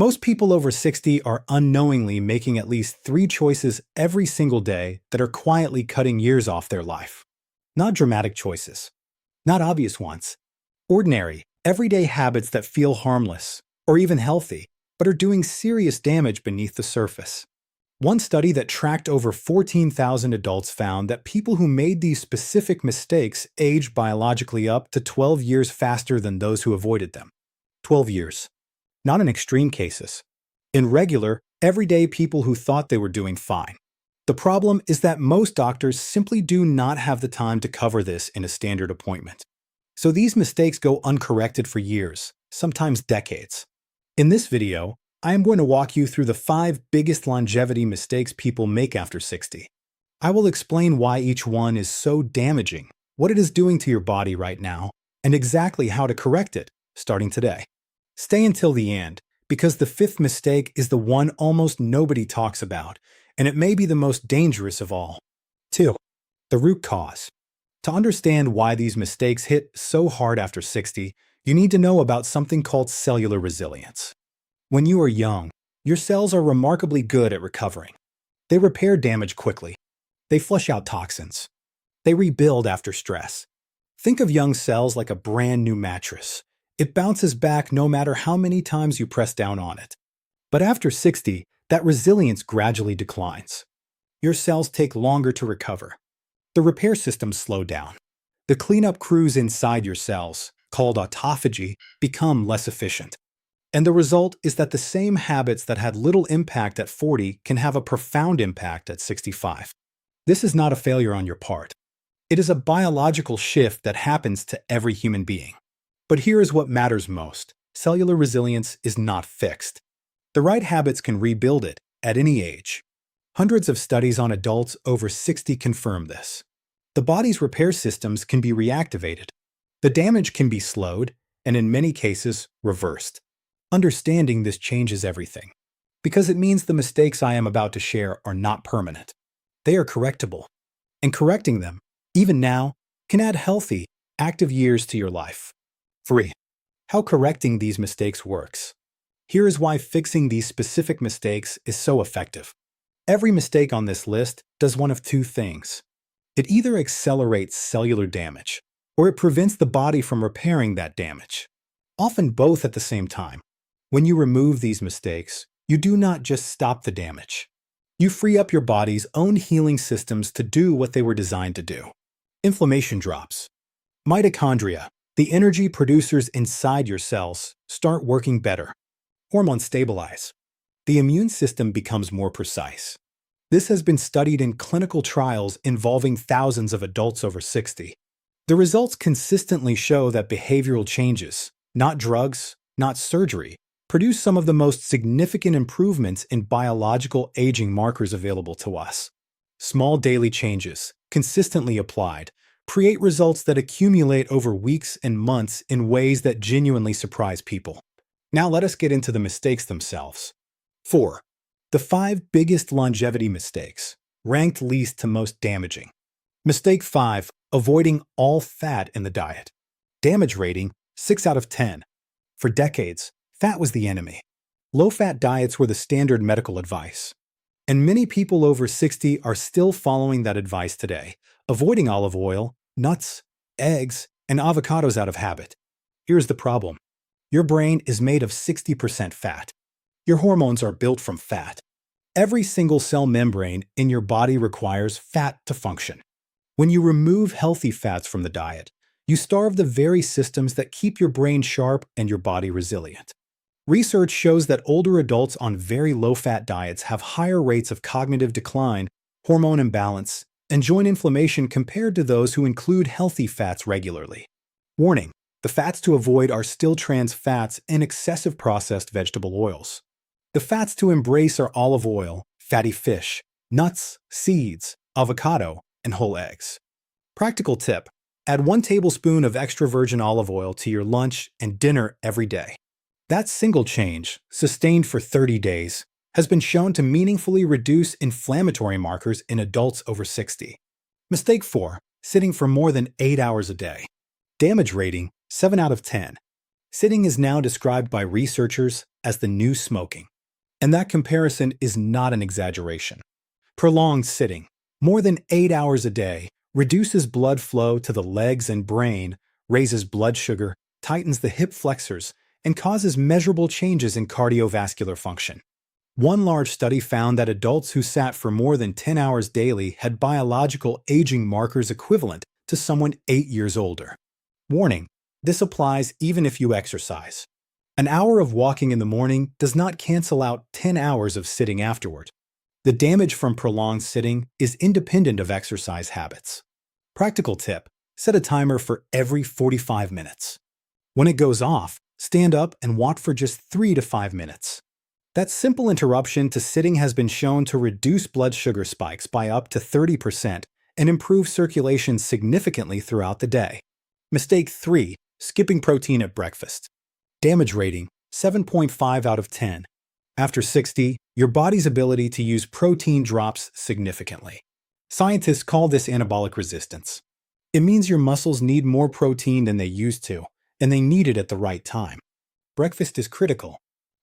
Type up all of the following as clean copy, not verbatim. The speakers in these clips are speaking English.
Most people over 60 are unknowingly making at least 3 choices every single day that are quietly cutting years off their life. Not dramatic choices, not obvious ones. Ordinary, everyday habits that feel harmless, or even healthy, but are doing serious damage beneath the surface. One study that tracked over 14,000 adults found that people who made these specific mistakes aged biologically up to 12 years faster than those who avoided them. 12 years. Not in extreme cases. In regular, everyday people who thought they were doing fine. The problem is that most doctors simply do not have the time to cover this in a standard appointment. So these mistakes go uncorrected for years, sometimes decades. In this video, I am going to walk you through the 5 biggest longevity mistakes people make after 60. I will explain why each one is so damaging, what it is doing to your body right now, and exactly how to correct it, starting today. Stay until the end, because the 5th mistake is the one almost nobody talks about, and it may be the most dangerous of all. 2. The root cause. To understand why these mistakes hit so hard after 60, you need to know about something called cellular resilience. When you are young, your cells are remarkably good at recovering. They repair damage quickly. They flush out toxins. They rebuild after stress. Think of young cells like a brand new mattress. It bounces back no matter how many times you press down on it. But after 60, that resilience gradually declines. Your cells take longer to recover. The repair systems slow down. The cleanup crews inside your cells, called autophagy, become less efficient. And the result is that the same habits that had little impact at 40 can have a profound impact at 65. This is not a failure on your part. It is a biological shift that happens to every human being. But here is what matters most. Cellular resilience is not fixed. The right habits can rebuild it at any age. Hundreds of studies on adults over 60 confirm this. The body's repair systems can be reactivated. The damage can be slowed, and in many cases, reversed. Understanding this changes everything, because it means the mistakes I am about to share are not permanent. They are correctable, and correcting them, even now, can add healthy, active years to your life. 3. How correcting these mistakes works. Here is why fixing these specific mistakes is so effective. Every mistake on this list does one of 2 things. It either accelerates cellular damage, or it prevents the body from repairing that damage. Often both at the same time. When you remove these mistakes, you do not just stop the damage. You free up your body's own healing systems to do what they were designed to do. Inflammation drops. Mitochondria, the energy producers inside your cells, start working better. Hormones stabilize. The immune system becomes more precise. This has been studied in clinical trials involving thousands of adults over 60. The results consistently show that behavioral changes, not drugs, not surgery, produce some of the most significant improvements in biological aging markers available to us. Small daily changes, consistently applied, create results that accumulate over weeks and months in ways that genuinely surprise people. Now let us get into the mistakes themselves. 4. The 5 biggest longevity mistakes, ranked least to most damaging. Mistake 5. Avoiding all fat in the diet. Damage rating, 6 out of 10. For decades, fat was the enemy. Low-fat diets were the standard medical advice. And many people over 60 are still following that advice today, avoiding olive oil, nuts, eggs, and avocados out of habit. Here's the problem. Your brain is made of 60% fat. Your hormones are built from fat. Every single cell membrane in your body requires fat to function. When you remove healthy fats from the diet, you starve the very systems that keep your brain sharp and your body resilient. Research shows that older adults on very low-fat diets have higher rates of cognitive decline, hormone imbalance, and joint inflammation compared to those who include healthy fats regularly. Warning: the fats to avoid are still trans fats and excessive processed vegetable oils. The fats to embrace are olive oil, fatty fish, nuts, seeds, avocado, and whole eggs. Practical tip: add 1 tablespoon of extra virgin olive oil to your lunch and dinner every day. That single change, sustained for 30 days, has been shown to meaningfully reduce inflammatory markers in adults over 60. Mistake 4. Sitting for more than 8 hours a day. Damage rating, 7 out of 10. Sitting is now described by researchers as the new smoking. And that comparison is not an exaggeration. Prolonged sitting, more than 8 hours a day, reduces blood flow to the legs and brain, raises blood sugar, tightens the hip flexors, and causes measurable changes in cardiovascular function. One large study found that adults who sat for more than 10 hours daily had biological aging markers equivalent to someone 8 years older. Warning: this applies even if you exercise. An hour of walking in the morning does not cancel out 10 hours of sitting afterward. The damage from prolonged sitting is independent of exercise habits. Practical tip: set a timer for every 45 minutes. When it goes off, stand up and walk for just 3 to 5 minutes. That simple interruption to sitting has been shown to reduce blood sugar spikes by up to 30% and improve circulation significantly throughout the day. Mistake 3: skipping protein at breakfast. Damage rating: 7.5 out of 10. After 60, your body's ability to use protein drops significantly. Scientists call this anabolic resistance. It means your muscles need more protein than they used to, and they need it at the right time. Breakfast is critical.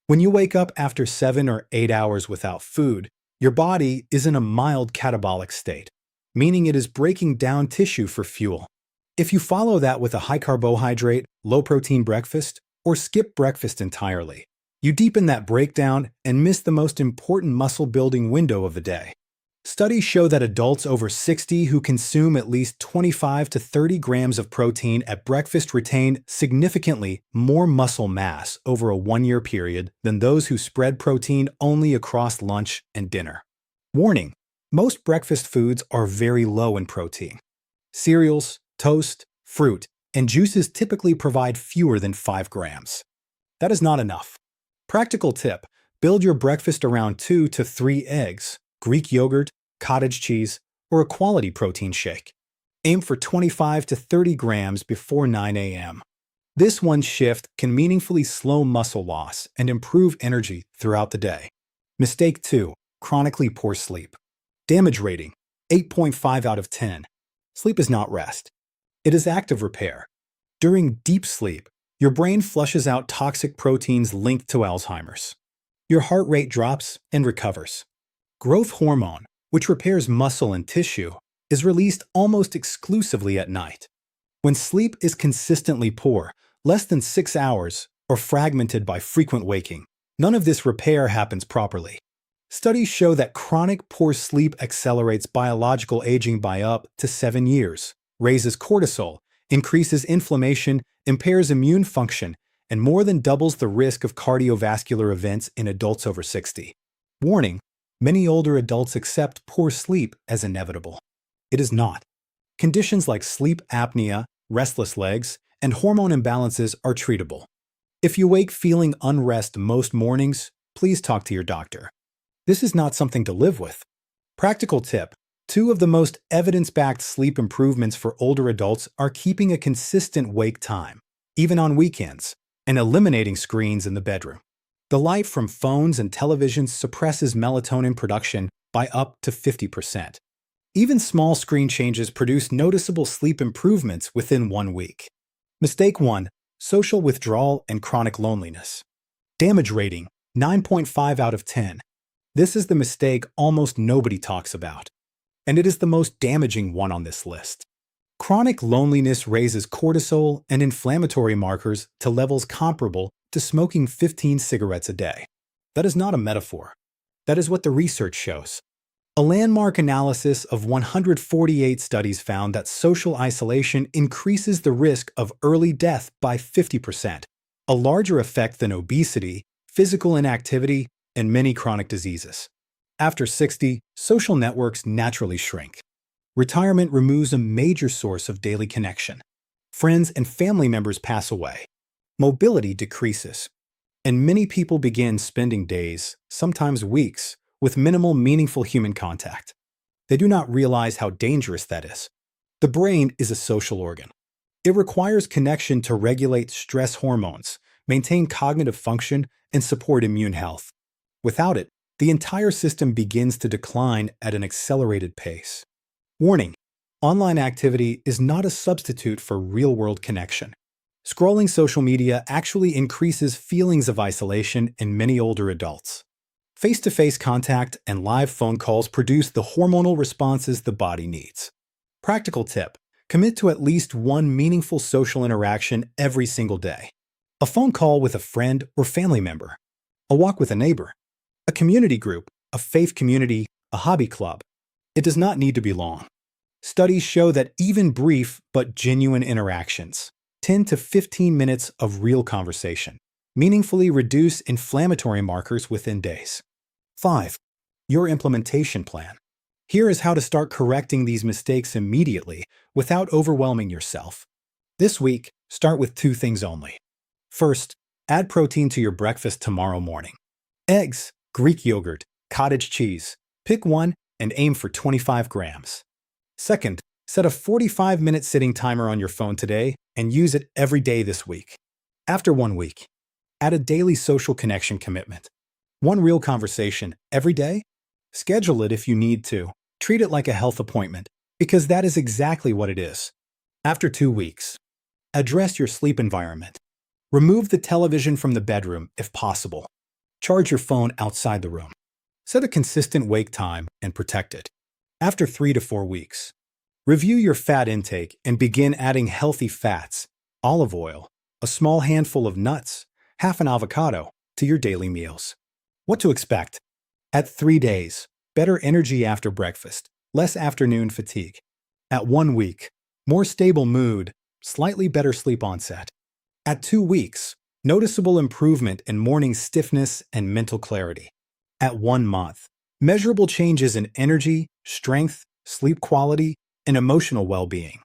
When you wake up after 7 or 8 hours without food, your body is in a mild catabolic state, meaning it is breaking down tissue for fuel. If you follow that with a high carbohydrate, low protein breakfast, or skip breakfast entirely, you deepen that breakdown and miss the most important muscle building window of the day. Studies show that adults over 60 who consume at least 25 to 30 grams of protein at breakfast retain significantly more muscle mass over a 1-year period than those who spread protein only across lunch and dinner. Warning: most breakfast foods are very low in protein. Cereals, toast, fruit, and juices typically provide fewer than 5 grams. That is not enough. Practical tip: build your breakfast around 2 to 3 eggs, Greek yogurt, cottage cheese, or a quality protein shake. Aim for 25 to 30 grams before 9 a.m. This one shift can meaningfully slow muscle loss and improve energy throughout the day. Mistake 2: chronically poor sleep. Damage rating: 8.5 out of 10. Sleep is not rest. It is active repair. During deep sleep, your brain flushes out toxic proteins linked to Alzheimer's. Your heart rate drops and recovers. Growth hormone, which repairs muscle and tissue, is released almost exclusively at night. When sleep is consistently poor, less than 6 hours, or fragmented by frequent waking, none of this repair happens properly. Studies show that chronic poor sleep accelerates biological aging by up to 7 years, raises cortisol, increases inflammation, impairs immune function, and more than doubles the risk of cardiovascular events in adults over 60. Warning: many older adults accept poor sleep as inevitable. It is not. Conditions like sleep apnea, restless legs, and hormone imbalances are treatable. If you wake feeling unrest most mornings, please talk to your doctor. This is not something to live with. Practical tip: 2 of the most evidence-backed sleep improvements for older adults are keeping a consistent wake time, even on weekends, and eliminating screens in the bedroom. The light from phones and televisions suppresses melatonin production by up to 50%. Even small screen changes produce noticeable sleep improvements within 1 week. Mistake 1: social withdrawal and chronic loneliness. Damage rating: 9.5 out of 10. This is the mistake almost nobody talks about, and it is the most damaging one on this list. Chronic loneliness raises cortisol and inflammatory markers to levels comparable to smoking 15 cigarettes a day. That is not a metaphor. That is what the research shows. A landmark analysis of 148 studies found that social isolation increases the risk of early death by 50%, a larger effect than obesity, physical inactivity, and many chronic diseases. After 60, social networks naturally shrink. Retirement removes a major source of daily connection. Friends and family members pass away. Mobility decreases. And many people begin spending days, sometimes weeks, with minimal meaningful human contact. They do not realize how dangerous that is. The brain is a social organ. It requires connection to regulate stress hormones, maintain cognitive function, and support immune health. Without it, the entire system begins to decline at an accelerated pace. Warning: online activity is not a substitute for real-world connection. Scrolling social media actually increases feelings of isolation in many older adults. Face-to-face contact and live phone calls produce the hormonal responses the body needs. Practical tip: commit to at least one meaningful social interaction every single day. A phone call with a friend or family member, a walk with a neighbor, a community group, a faith community, a hobby club. It does not need to be long. Studies show that even brief but genuine interactions, 10 to 15 minutes of real conversation, meaningfully reduce inflammatory markers within days. 5. Your implementation plan. Here is how to start correcting these mistakes immediately without overwhelming yourself. This week, start with 2 things only. First, add protein to your breakfast tomorrow morning. Eggs, Greek yogurt, cottage cheese. Pick one and aim for 25 grams. Second, set a 45-minute sitting timer on your phone today and use it every day this week. After 1 week, add a daily social connection commitment. 1 real conversation every day? Schedule it if you need to. Treat it like a health appointment, because that is exactly what it is. After 2 weeks, address your sleep environment. Remove the television from the bedroom if possible. Charge your phone outside the room. Set a consistent wake time and protect it. After 3 to 4 weeks, review your fat intake and begin adding healthy fats, olive oil, a small handful of nuts, half an avocado to your daily meals. What to expect? At 3 days, better energy after breakfast, less afternoon fatigue. At 1 week, more stable mood, slightly better sleep onset. At 2 weeks, noticeable improvement in morning stiffness and mental clarity. At 1 month, measurable changes in energy, strength, sleep quality, and emotional well-being.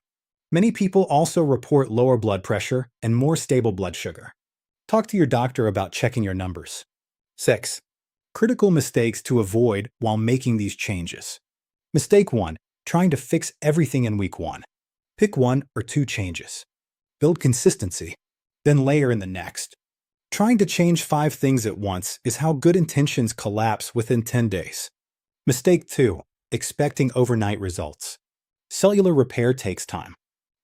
Many people also report lower blood pressure and more stable blood sugar. Talk to your doctor about checking your numbers. 6. Critical mistakes to avoid while making these changes. Mistake 1. Trying to fix everything in week 1. Pick 1 or 2 changes. Build consistency, then layer in the next. Trying to change 5 things at once is how good intentions collapse within 10 days. Mistake 2. Expecting overnight results. Cellular repair takes time.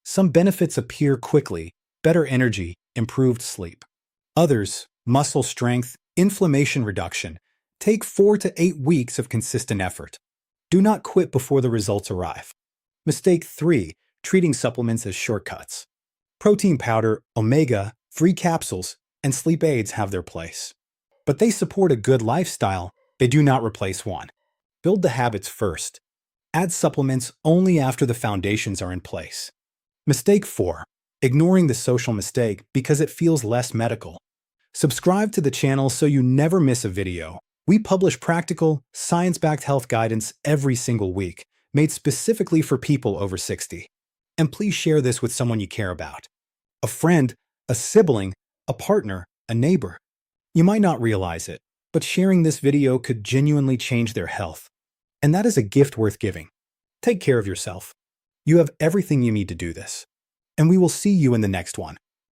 Some benefits appear quickly: better energy, improved sleep. Others, muscle strength, inflammation reduction, take 4 to 8 weeks of consistent effort. Do not quit before the results arrive. Mistake 3. Treating supplements as shortcuts. Protein powder, omega, free capsules, and sleep aids have their place. But they support a good lifestyle. They do not replace one. Build the habits first. Add supplements only after the foundations are in place. Mistake 4. Ignoring the social mistake because it feels less medical. Subscribe to the channel so you never miss a video. We publish practical, science-backed health guidance every single week, made specifically for people over 60. And please share this with someone you care about. A friend, a sibling, a partner, a neighbor. You might not realize it, but sharing this video could genuinely change their health. And that is a gift worth giving. Take care of yourself. You have everything you need to do this. And we will see you in the next one.